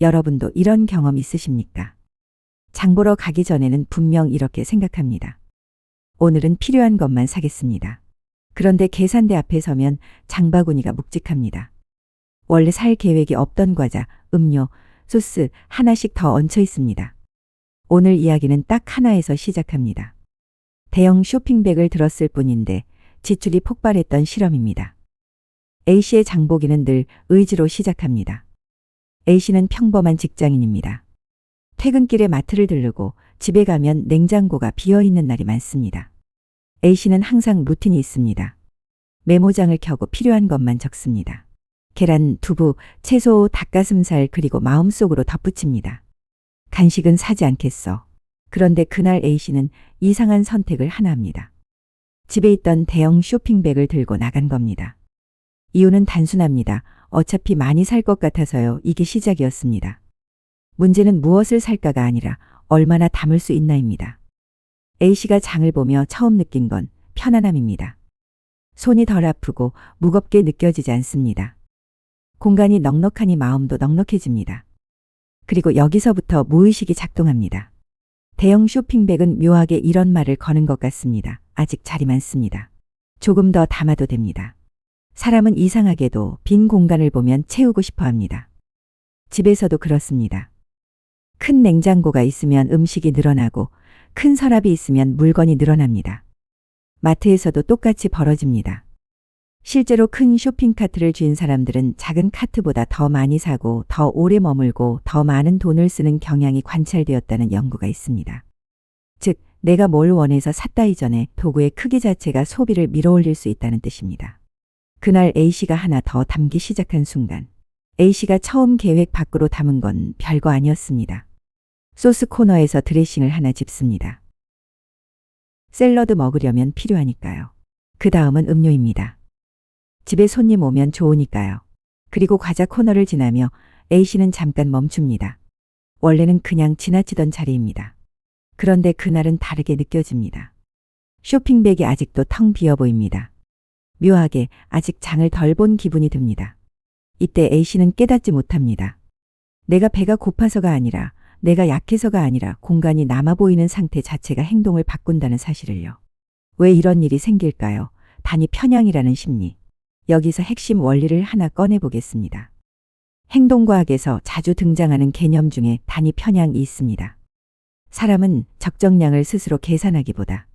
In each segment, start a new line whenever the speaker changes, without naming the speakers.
여러분도 이런 경험 있으십니까? 장 보러 가기 전에는 분명 이렇게 생각합니다. 오늘은 필요한 것만 사겠습니다. 그런데 계산대 앞에 서면 장바구니가 묵직합니다. 원래 살 계획이 없던 과자, 음료, 소스 하나씩 더 얹혀 있습니다. 오늘 이야기는 딱 하나에서 시작합니다. 대형 쇼핑백을 들었을 뿐인데 지출이 폭발했던 실험입니다. A씨의 장보기는 늘 의지로 시작합니다. A씨는 평범한 직장인입니다. 퇴근길에 마트를 들르고 집에 가면 냉장고가 비어있는 날이 많습니다. A씨는 항상 루틴이 있습니다. 메모장을 켜고 필요한 것만 적습니다. 계란, 두부, 채소, 닭가슴살 그리고 마음속으로 덧붙입니다. 간식은 사지 않겠어. 그런데 그날 A씨는 이상한 선택을 하나 합니다. 집에 있던 대형 쇼핑백을 들고 나간 겁니다. 이유는 단순합니다. 어차피 많이 살 것 같아서요. 이게 시작이었습니다. 문제는 무엇을 살까가 아니라 얼마나 담을 수 있나입니다. A씨가 장을 보며 처음 느낀 건 편안함입니다. 손이 덜 아프고 무겁게 느껴지지 않습니다. 공간이 넉넉하니 마음도 넉넉해집니다. 그리고 여기서부터 무의식이 작동합니다. 대형 쇼핑백은 묘하게 이런 말을 거는 것 같습니다. 아직 자리 많습니다. 조금 더 담아도 됩니다. 사람은 이상하게도 빈 공간을 보면 채우고 싶어 합니다. 집에서도 그렇습니다. 큰 냉장고가 있으면 음식이 늘어나고 큰 서랍이 있으면 물건이 늘어납니다. 마트에서도 똑같이 벌어집니다. 실제로 큰 쇼핑카트를 쥔 사람들은 작은 카트보다 더 많이 사고 더 오래 머물고 더 많은 돈을 쓰는 경향이 관찰되었다는 연구가 있습니다. 즉, 내가 뭘 원해서 샀다 이전에 도구의 크기 자체가 소비를 밀어올릴 수 있다는 뜻입니다. 그날 A씨가 하나 더 담기 시작한 순간 A씨가 처음 계획 밖으로 담은 건 별거 아니었습니다. 소스 코너에서 드레싱을 하나 집습니다. 샐러드 먹으려면 필요하니까요. 그 다음은 음료입니다. 집에 손님 오면 좋으니까요. 그리고 과자 코너를 지나며 A씨는 잠깐 멈춥니다. 원래는 그냥 지나치던 자리입니다. 그런데 그날은 다르게 느껴집니다. 쇼핑백이 아직도 텅 비어 보입니다. 묘하게 아직 장을 덜 본 기분이 듭니다. 이때 A씨는 깨닫지 못합니다. 내가 배가 고파서가 아니라 내가 약해서가 아니라 공간이 남아 보이는 상태 자체가 행동을 바꾼다는 사실을요. 왜 이런 일이 생길까요? 단위 편향이라는 심리. 여기서 핵심 원리를 하나 꺼내보겠습니다. 행동과학에서 자주 등장하는 개념 중에 단위 편향이 있습니다. 사람은 적정량을 스스로 계산하기보다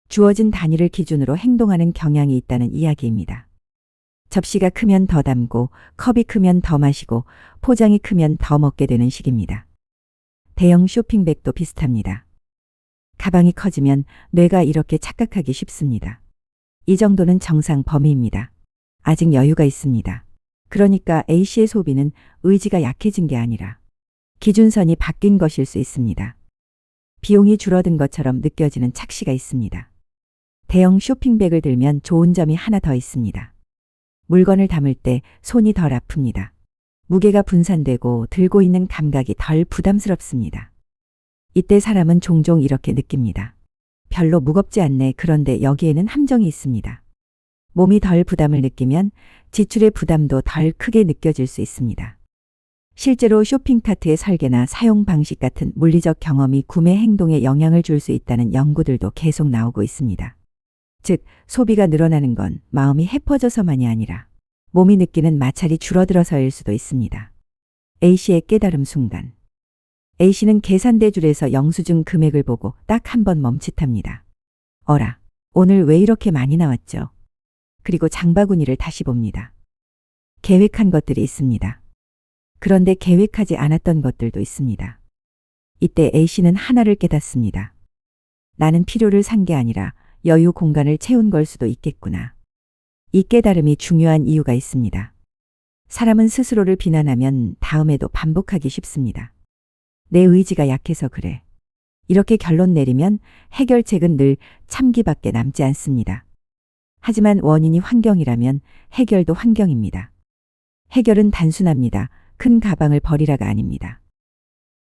주어진 단위를 기준으로 행동하는 경향이 있다는 이야기입니다. 접시가 크면 더 담고 컵이 크면 더 마시고 포장이 크면 더 먹게 되는 식입니다. 대형 쇼핑백도 비슷합니다. 가방이 커지면 뇌가 이렇게 착각하기 쉽습니다. 이 정도는 정상 범위입니다. 아직 여유가 있습니다. 그러니까 A씨의 소비는 의지가 약해진 게 아니라 기준선이 바뀐 것일 수 있습니다. 비용이 줄어든 것처럼 느껴지는 착시가 있습니다. 대형 쇼핑백을 들면 좋은 점이 하나 더 있습니다. 물건을 담을 때 손이 덜 아픕니다. 무게가 분산되고 들고 있는 감각이 덜 부담스럽습니다. 이때 사람은 종종 이렇게 느낍니다. 별로 무겁지 않네. 그런데 여기에는 함정이 있습니다. 몸이 덜 부담을 느끼면 지출의 부담도 덜 크게 느껴질 수 있습니다. 실제로 쇼핑카트의 설계나 사용 방식 같은 물리적 경험이 구매 행동에 영향을 줄 수 있다는 연구들도 계속 나오고 있습니다. 즉, 소비가 늘어나는 건 마음이 해퍼져서만이 아니라 몸이 느끼는 마찰이 줄어들어서일 수도 있습니다. A씨의 깨달음 순간. A씨는 계산대 줄에서 영수증 금액을 보고 딱 한 번 멈칫합니다. 어라, 오늘 왜 이렇게 많이 나왔죠? 그리고 장바구니를 다시 봅니다. 계획한 것들이 있습니다. 그런데 계획하지 않았던 것들도 있습니다. 이때 A씨는 하나를 깨닫습니다. 나는 필요를 산 게 아니라 여유 공간을 채운 걸 수도 있겠구나. 이 깨달음이 중요한 이유가 있습니다. 사람은 스스로를 비난하면 다음에도 반복하기 쉽습니다. 내 의지가 약해서 그래. 이렇게 결론 내리면 해결책은 늘 참기밖에 남지 않습니다. 하지만 원인이 환경이라면 해결도 환경입니다. 해결은 단순합니다. 큰 가방을 버리라가 아닙니다.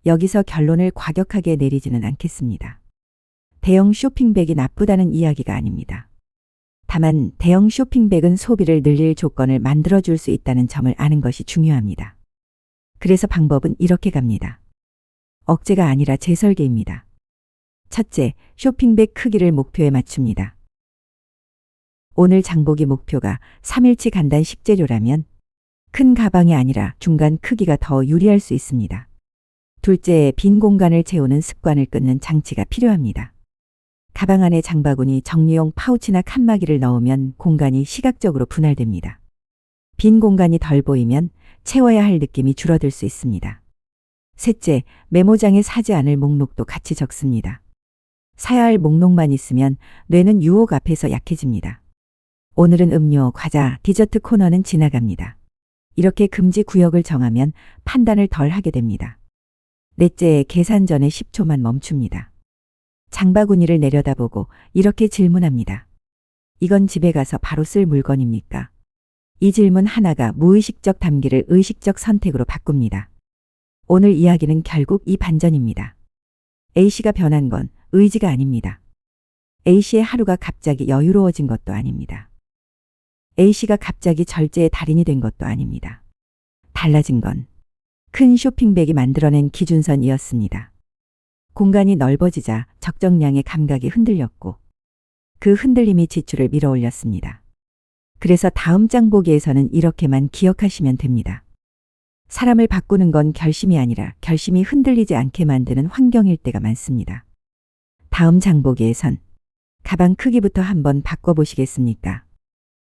여기서 결론을 과격하게 내리지는 않겠습니다. 대형 쇼핑백이 나쁘다는 이야기가 아닙니다. 다만 대형 쇼핑백은 소비를 늘릴 조건을 만들어줄 수 있다는 점을 아는 것이 중요합니다. 그래서 방법은 이렇게 갑니다. 억제가 아니라 재설계입니다. 첫째, 쇼핑백 크기를 목표에 맞춥니다. 오늘 장보기 목표가 3일치 간단 식재료라면 큰 가방이 아니라 중간 크기가 더 유리할 수 있습니다. 둘째, 빈 공간을 채우는 습관을 끊는 장치가 필요합니다. 가방 안에 장바구니, 정리용 파우치나 칸막이를 넣으면 공간이 시각적으로 분할됩니다. 빈 공간이 덜 보이면 채워야 할 느낌이 줄어들 수 있습니다. 셋째, 메모장에 사지 않을 목록도 같이 적습니다. 사야 할 목록만 있으면 뇌는 유혹 앞에서 약해집니다. 오늘은 음료, 과자, 디저트 코너는 지나갑니다. 이렇게 금지 구역을 정하면 판단을 덜 하게 됩니다. 넷째, 계산 전에 10초만 멈춥니다. 장바구니를 내려다보고 이렇게 질문합니다. 이건 집에 가서 바로 쓸 물건입니까? 이 질문 하나가 무의식적 담기를 의식적 선택으로 바꿉니다. 오늘 이야기는 결국 이 반전입니다. A씨가 변한 건 의지가 아닙니다. A씨의 하루가 갑자기 여유로워진 것도 아닙니다. A씨가 갑자기 절제의 달인이 된 것도 아닙니다. 달라진 건 큰 쇼핑백이 만들어낸 기준선이었습니다. 공간이 넓어지자 적정량의 감각이 흔들렸고 그 흔들림이 지출을 밀어올렸습니다. 그래서 다음 장 보기에서는 이렇게만 기억하시면 됩니다. 사람을 바꾸는 건 결심이 아니라 결심이 흔들리지 않게 만드는 환경일 때가 많습니다. 다음 장 보기에선 가방 크기부터 한번 바꿔보시겠습니까?